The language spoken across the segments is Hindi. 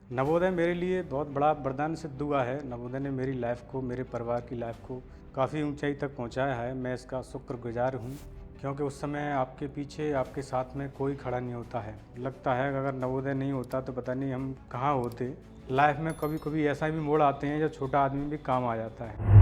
नवोदय मेरे लिए बहुत बड़ा वरदान सिद्ध हुआ है। नवोदय ने मेरी लाइफ को, मेरे परिवार की लाइफ को काफ़ी ऊंचाई तक पहुंचाया है। मैं इसका शुक्रगुजार हूं, क्योंकि उस समय आपके पीछे, आपके साथ में कोई खड़ा नहीं होता है। लगता है कि अगर नवोदय नहीं होता तो पता नहीं हम कहाँ होते। लाइफ में कभी कभी ऐसा भी मोड़ आते हैं जब छोटा आदमी भी काम आ जाता है।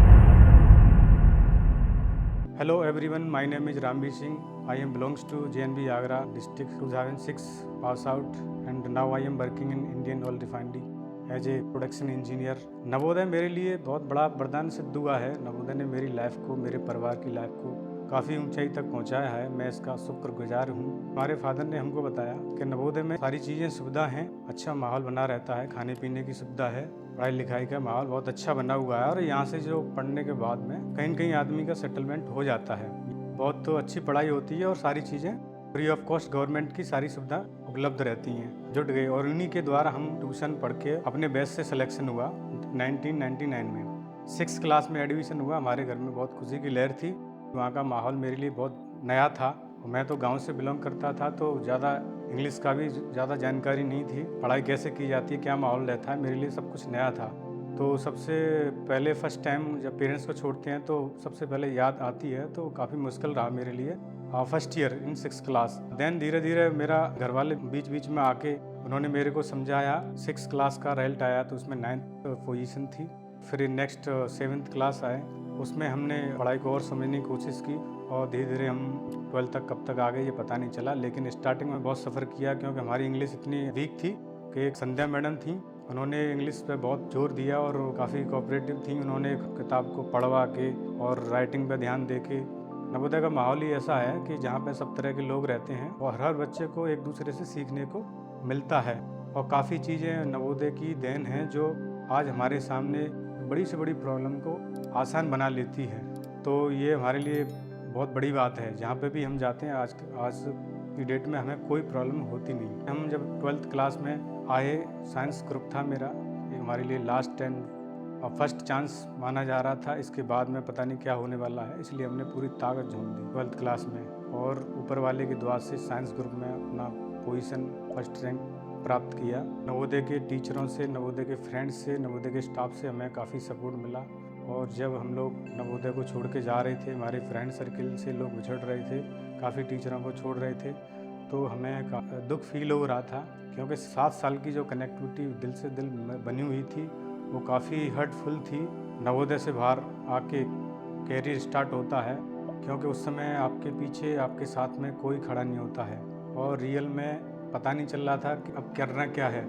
Hello everyone, my name is Ramveer Singh. I am belongs to JNB Agra district 2006 pass out and now I am working in Indian Oil Refinery as a production engineer. Navodaya मेरे लिए बहुत बड़ा वरदान सिद्ध हुआ है। नवोदय ने मेरी लाइफ को, मेरे परिवार की लाइफ को काफ़ी ऊंचाई तक पहुंचाया है। मैं इसका शुक्रगुजार हूं। हमारे फादर ने हमको बताया कि नवोदय में सारी चीज़ें सुविधा हैं, अच्छा माहौल बना रहता है, खाने पीने की सुविधा है, पढ़ाई लिखाई का माहौल बहुत अच्छा बना हुआ है और यहाँ से जो पढ़ने के बाद में कहीं न कहीं आदमी का सेटलमेंट हो जाता है। बहुत तो अच्छी पढ़ाई होती है और सारी चीज़ें फ्री ऑफ कॉस्ट गवर्नमेंट की सारी सुविधा उपलब्ध रहती हैं। जुट गए और उन्हीं के द्वारा हम ट्यूशन पढ़ के अपने बैच से सिलेक्शन हुआ 1999 में। 6th क्लास में एडमिशन हुआ। हमारे घर में बहुत खुशी की लहर थी। वहाँ का माहौल मेरे लिए बहुत नया था। मैं तो गाँव से बिलोंग करता था, तो ज़्यादा इंग्लिश का भी ज़्यादा जानकारी नहीं थी। पढ़ाई कैसे की जाती है, क्या माहौल रहता है, मेरे लिए सब कुछ नया था। तो सबसे पहले फर्स्ट टाइम जब पेरेंट्स को छोड़ते हैं तो सबसे पहले याद आती है, तो काफ़ी मुश्किल रहा मेरे लिए first year in 6th class. Then धीरे धीरे मेरा घर वाले बीच बीच में आके उन्होंने मेरे को समझाया। 6th क्लास का रिजल्ट आया तो उसमें 9th पोजीशन थी। फिर नेक्स्ट 7th क्लास आए, उसमें हमने पढ़ाई को और समझने की कोशिश की और धीरे धीरे हम 12th तक कब तक आ गए ये पता नहीं चला। लेकिन स्टार्टिंग में बहुत सफ़र किया, क्योंकि हमारी इंग्लिश इतनी वीक थी कि एक संध्या मैडम थी, उन्होंने इंग्लिश पे बहुत जोर दिया और काफ़ी कोऑपरेटिव थी। उन्होंने किताब को पढ़वा के और राइटिंग पे ध्यान दे के। नवोदय का माहौल ही ऐसा है कि जहाँ पे सब तरह के लोग रहते हैं और हर बच्चे को एक दूसरे से सीखने को मिलता है और काफ़ी चीज़ें नवोदय की देन हैं जो आज हमारे सामने बड़ी से बड़ी प्रॉब्लम को आसान बना लेती है। तो ये हमारे लिए बहुत बड़ी बात है। जहाँ पे भी हम जाते हैं आज की डेट में हमें कोई प्रॉब्लम होती नहीं। हम जब 12th क्लास में आए, साइंस ग्रुप था मेरा, ये हमारे लिए लास्ट एंड फर्स्ट चांस माना जा रहा था। इसके बाद में पता नहीं क्या होने वाला है, इसलिए हमने पूरी ताकत झोंक दी 12th क्लास में और ऊपर वाले की दुआ से साइंस ग्रुप में अपना पोजीशन फर्स्ट रैंक प्राप्त किया। नवोदय के टीचरों से, नवोदय के फ्रेंड्स से, नवोदय के स्टाफ से हमें काफ़ी सपोर्ट मिला। और जब हम लोग नवोदय को छोड़ के जा रहे थे, हमारे फ्रेंड सर्किल से लोग बिछड़ रहे थे, काफ़ी टीचरों को छोड़ रहे थे, तो हमें दुख फील हो रहा था, क्योंकि 7 साल की जो कनेक्टिविटी दिल से दिल में बनी हुई थी वो काफ़ी हर्टफुल थी। नवोदय से बाहर आके कैरियर स्टार्ट होता है, क्योंकि उस समय आपके पीछे, आपके साथ में कोई खड़ा नहीं होता है और रियल में पता नहीं चल रहा था कि अब करना क्या है।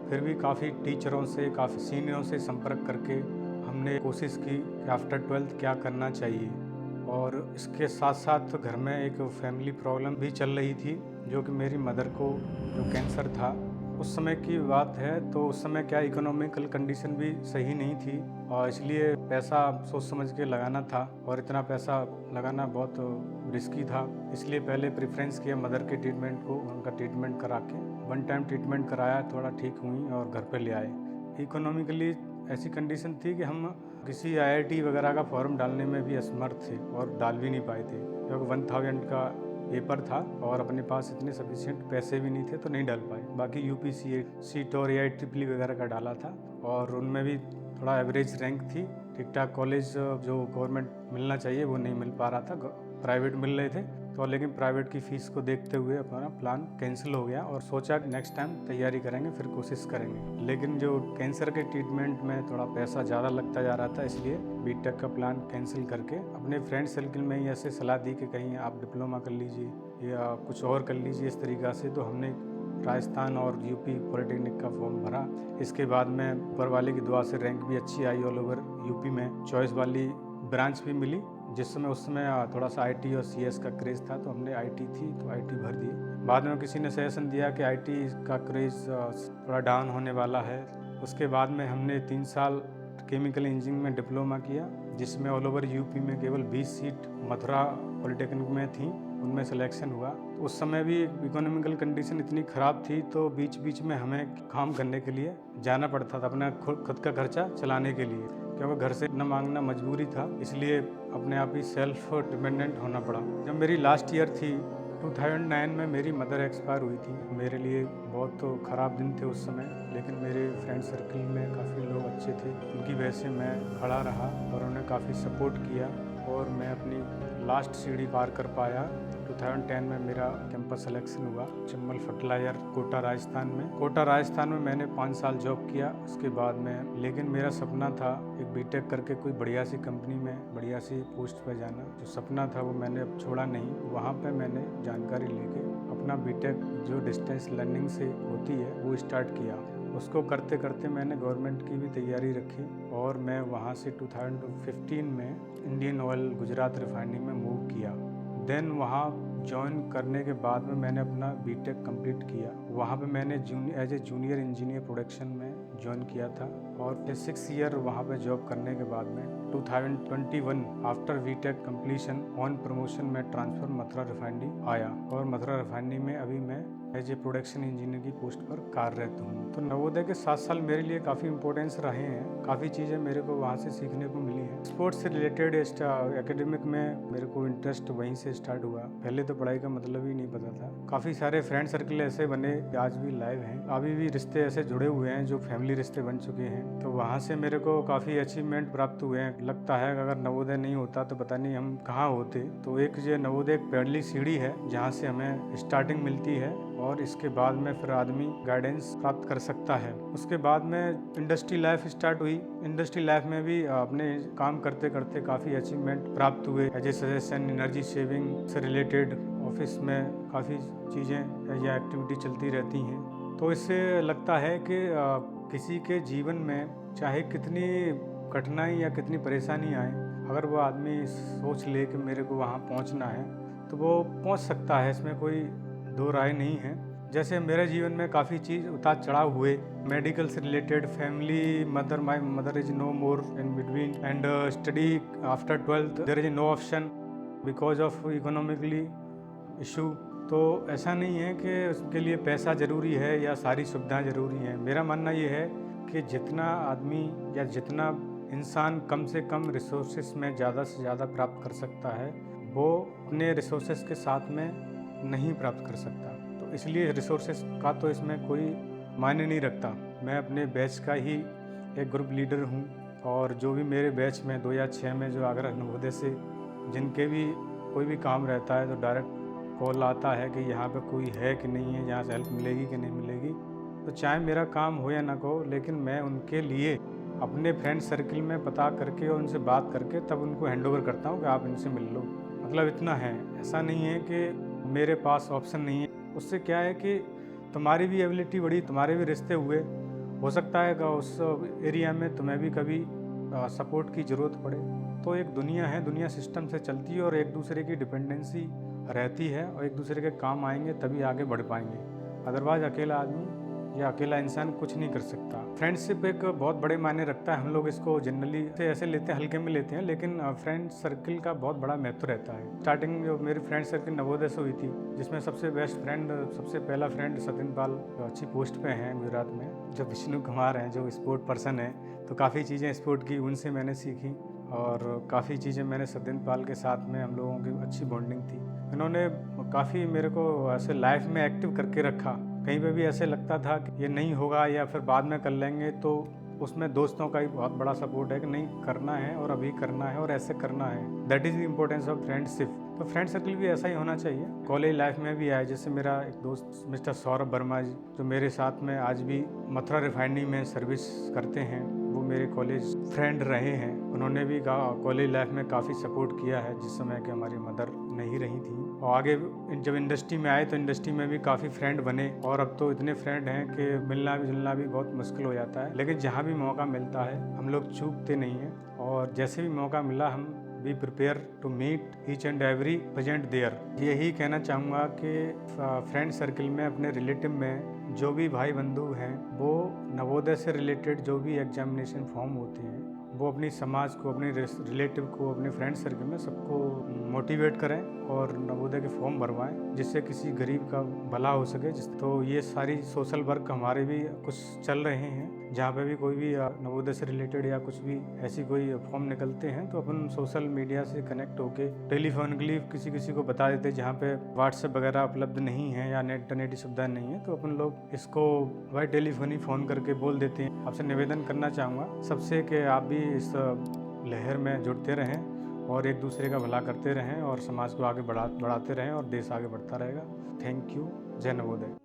फिर भी काफ़ी टीचरों से, काफ़ी सीनियरों से संपर्क करके हमने कोशिश की कि आफ्टर 12th क्या करना चाहिए। और इसके साथ साथ घर में एक फैमिली प्रॉब्लम भी चल रही थी, जो कि मेरी मदर को जो कैंसर था। उस समय की बात है, तो उस समय क्या इकोनॉमिकल कंडीशन भी सही नहीं थी और इसलिए पैसा सोच समझ के लगाना था और इतना पैसा लगाना बहुत रिस्की था। इसलिए पहले प्रेफरेंस किया मदर के ट्रीटमेंट को, उनका ट्रीटमेंट करा के 1 टाइम ट्रीटमेंट कराया, थोड़ा ठीक हुई और घर पे ले आए। इकोनॉमिकली ऐसी कंडीशन थी कि हम किसी IIT वगैरह का फॉर्म डालने में भी असमर्थ थे और डाल भी नहीं पाए थे, क्योंकि 1000 का पेपर था और अपने पास इतने सफिशिएंट पैसे भी नहीं थे, तो नहीं डाल पाए। बाकी UPC सीट और AIEEE वगैरह का डाला था और उनमें भी थोड़ा एवरेज रैंक थी। ठीक ठाक कॉलेज जो गवर्नमेंट मिलना चाहिए वो नहीं मिल पा रहा था, प्राइवेट मिल रहे थे। तो लेकिन प्राइवेट की फ़ीस को देखते हुए अपना प्लान कैंसिल हो गया और सोचा कि नेक्स्ट टाइम तैयारी करेंगे, फिर कोशिश करेंगे। लेकिन जो कैंसर के ट्रीटमेंट में थोड़ा पैसा ज़्यादा लगता जा रहा था, इसलिए BTech का प्लान कैंसिल करके अपने फ्रेंड सर्किल में ही ऐसे सलाह दी कि कहीं आप डिप्लोमा कर लीजिए या कुछ और कर लीजिए इस तरीक़ा से। तो हमने राजस्थान और UP पॉलिटेक्निक का फॉर्म भरा। इसके बाद में ऊपर वाले की दुआ से रैंक भी अच्छी आई ऑल ओवर UP में। चॉइस वाली ब्रांच भी मिली, जिस समय उस समय थोड़ा सा IT और CS का क्रेज़ था, तो हमने IT थी तो IT भर दिए। बाद में किसी ने सजेशन दिया कि IT का क्रेज़ थोड़ा डाउन होने वाला है। उसके बाद में हमने 3 साल केमिकल इंजीनियरिंग में डिप्लोमा किया, जिसमें ऑल ओवर UP में केवल 20 सीट मथुरा पॉलिटेक्निक में थी, उनमें सिलेक्शन हुआ। उस समय भी इकोनॉमिकल कंडीशन इतनी ख़राब थी, तो बीच बीच में हमें काम करने के लिए जाना पड़ता था, अपना खुद का खर्चा चलाने के लिए, क्योंकि घर से न मांगना मजबूरी था, इसलिए अपने आप ही सेल्फ डिपेंडेंट होना पड़ा। जब मेरी लास्ट ईयर थी 2009 में मेरी मदर एक्सपायर हुई थी। मेरे लिए बहुत तो ख़राब दिन थे उस समय, लेकिन मेरे फ्रेंड सर्कल में काफ़ी लोग अच्छे थे। उनकी वजह से मैं खड़ा रहा और उन्होंने काफ़ी सपोर्ट किया और मैं अपनी लास्ट सीढ़ी पार कर पाया। 2010 में मेरा कैंपस सिलेक्शन हुआ चंबल फर्टिलाइजर कोटा राजस्थान में मैंने 5 साल जॉब किया। उसके बाद में लेकिन मेरा सपना था एक बीटेक करके कोई बढ़िया सी कंपनी में बढ़िया सी पोस्ट पर जाना। जो सपना था वो मैंने अब छोड़ा नहीं। वहाँ पे मैंने जानकारी लेके अपना बीटेक जो डिस्टेंस लर्निंग से होती है वो स्टार्ट किया। उसको करते करते मैंने गवर्नमेंट की भी तैयारी रखी और मैं वहाँ से 2015 में इंडियन ऑयल गुजरात रिफाइनरी में मूव किया। देन वहाँ ज्वाइन करने के बाद में मैंने अपना बीटेक कंप्लीट किया। वहाँ पे मैंने as a junior engineer production में ज्वाइन किया था और 6 ईयर वहाँ पे जॉब करने के बाद में 2021 after BTech completion on promotion में ट्रांसफर मथुरा रिफाइनरी आया और मथुरा रिफाइनरी में अभी मैं एज ए प्रोडक्शन इंजीनियर की पोस्ट पर कार्यरत हूँ। तो नवोदय के 7 साल मेरे लिए काफ़ी इंपॉर्टेंस रहे हैं। काफ़ी चीज़ें मेरे को वहाँ से सीखने को मिली हैं। स्पोर्ट्स से रिलेटेड एकेडमिक में मेरे को इंटरेस्ट वहीं से स्टार्ट हुआ। पहले तो पढ़ाई का मतलब ही नहीं पता था। काफ़ी सारे फ्रेंड सर्कल ऐसे बने आज भी लाइव हैं। अभी भी रिश्ते ऐसे जुड़े हुए हैं जो फैमिली रिश्ते बन चुके हैं। तो वहाँ से मेरे को काफ़ी अचीवमेंट प्राप्त हुए हैं। लगता है कि अगर नवोदय नहीं होता तो पता नहीं हम कहाँ होते। तो एक ये नवोदय एक पहली सीढ़ी है जहाँ से हमें स्टार्टिंग मिलती है और इसके बाद में फिर आदमी गाइडेंस प्राप्त कर सकता है। उसके बाद में इंडस्ट्री लाइफ स्टार्ट हुई। इंडस्ट्री लाइफ में भी अपने काम करते करते काफ़ी अचीवमेंट प्राप्त हुए। As a suggestion energy saving से रिलेटेड ऑफिस में काफ़ी चीज़ें या एक्टिविटी चलती रहती हैं। तो इससे लगता है कि किसी के जीवन में चाहे कितनी कठिनाई या कितनी परेशानी आए, अगर वो आदमी सोच ले कि मेरे को वहाँ पहुँचना है तो वो पहुँच सकता है। इसमें कोई दो राय नहीं है। जैसे मेरे जीवन में काफ़ी चीज़ उतार चढ़ाव हुए, मेडिकल से related, family, my mother is no more in between and study after 12th there is no option because of economically issue. तो ऐसा नहीं है कि उसके लिए पैसा ज़रूरी है या सारी सुविधाएं ज़रूरी हैं। मेरा मानना ये है कि जितना आदमी या जितना इंसान कम से कम रिसोर्सेस में ज़्यादा से ज़्यादा प्राप्त कर सकता है, वो अपने रिसोर्सेस के साथ में नहीं प्राप्त कर सकता। तो इसलिए रिसोर्सेस का तो इसमें कोई मायने नहीं रखता। मैं अपने बैच का ही एक ग्रुप लीडर हूँ और जो भी मेरे बैच में 2006 में जो आगरा नवोदय से जिनके भी कोई भी काम रहता है तो डायरेक्ट कॉल आता है कि यहाँ पे कोई है कि नहीं है, यहाँ से हेल्प मिलेगी कि नहीं मिलेगी। तो चाहे मेरा काम हो या ना हो, लेकिन मैं उनके लिए अपने फ्रेंड सर्किल में पता करके और उनसे बात करके तब उनको हैंडओवर करता हूँ कि आप इनसे मिल लो। मतलब इतना है, ऐसा नहीं है कि मेरे पास ऑप्शन नहीं है। उससे क्या है कि तुम्हारी भी एबिलिटी बढ़ी, तुम्हारे भी रिश्ते हुए। हो सकता है कि उस एरिया में तुम्हें भी कभी सपोर्ट की ज़रूरत पड़े। तो एक दुनिया है, दुनिया सिस्टम से चलती है और एक दूसरे की डिपेंडेंसी रहती है और एक दूसरे के काम आएंगे तभी आगे बढ़ पाएंगे। अदरवाइज अकेला आदमी या अकेला इंसान कुछ नहीं कर सकता। फ्रेंडशिप एक बहुत बड़े मायने रखता है। हम लोग इसको जनरली ऐसे लेते हैं, हल्के में लेते हैं, लेकिन फ्रेंड सर्किल का बहुत बड़ा महत्व रहता है। स्टार्टिंग जो मेरी फ्रेंड सर्किल नवोदय से हुई थी, जिसमें सबसे बेस्ट फ्रेंड, सबसे पहला फ्रेंड सत्यन पाल अच्छी पोस्ट पे हैं गुजरात में, जो विष्णु कुमार हैं, जो स्पोर्ट पर्सन है। तो काफ़ी चीज़ें स्पोर्ट की उनसे मैंने सीखी और काफ़ी चीज़ें मैंने सत्यन पाल के साथ में हम लोगों की अच्छी बॉन्डिंग थी। इन्होंने काफ़ी मेरे को ऐसे लाइफ में एक्टिव करके रखा। कहीं पे भी ऐसे लगता था कि ये नहीं होगा या फिर बाद में कर लेंगे, तो उसमें दोस्तों का ही बहुत बड़ा सपोर्ट है कि नहीं करना है और अभी करना है और ऐसे करना है। That is the importance of friendship. तो फ्रेंड सर्कल भी ऐसा ही होना चाहिए। कॉलेज लाइफ में भी आया, जैसे मेरा एक दोस्त मिस्टर सौरभ वर्मा जी, जो मेरे साथ में आज भी मथुरा रिफाइनरी में सर्विस करते हैं, वो मेरे कॉलेज फ्रेंड रहे हैं। उन्होंने भी कॉलेज लाइफ में काफ़ी सपोर्ट किया है, जिस समय कि हमारी मदर नहीं रही थी। और आगे जब इंडस्ट्री में आए तो इंडस्ट्री में भी काफ़ी फ्रेंड बने और अब तो इतने फ्रेंड हैं कि मिलना भी जुलना भी बहुत मुश्किल हो जाता है। लेकिन जहाँ भी मौका मिलता है हम लोग चूकते नहीं हैं और जैसे भी मौका मिला हम be prepare to meet each and every present there. यही कहना चाहूँगा कि फ्रेंड सर्किल में, अपने रिलेटिव में जो भी भाई बंधु हैं, वो नवोदय से रिलेटेड जो भी एग्जामिनेशन फॉर्म होते हैं, वो अपनी समाज को, अपने रिलेटिव को, अपने फ्रेंड सर्किल में सबको मोटिवेट करें और नवोदय के फॉर्म भरवाएं, जिससे किसी गरीब का भला हो सके। तो ये सारी सोशल वर्क हमारे भी कुछ चल रहे हैं, जहाँ पे भी कोई भी नवोदय से रिलेटेड या कुछ भी ऐसी कोई फॉर्म निकलते हैं तो अपन सोशल मीडिया से कनेक्ट होके टेलीफोनिकली किसी किसी को बता देते हैं, जहाँ पे व्हाट्सएप वगैरह उपलब्ध नहीं है या इंटरनेट की सुविधा नहीं है, तो अपन लोग इसको बाय टेलीफोन ही फ़ोन करके बोल देते हैं। आपसे निवेदन करना चाहूँगा सबसे कि आप भी इस लहर में जुड़ते रहें और एक दूसरे का भला करते रहें और समाज को आगे बढ़ाते रहें और देश आगे बढ़ता रहेगा। Thank you. जय नवोदय।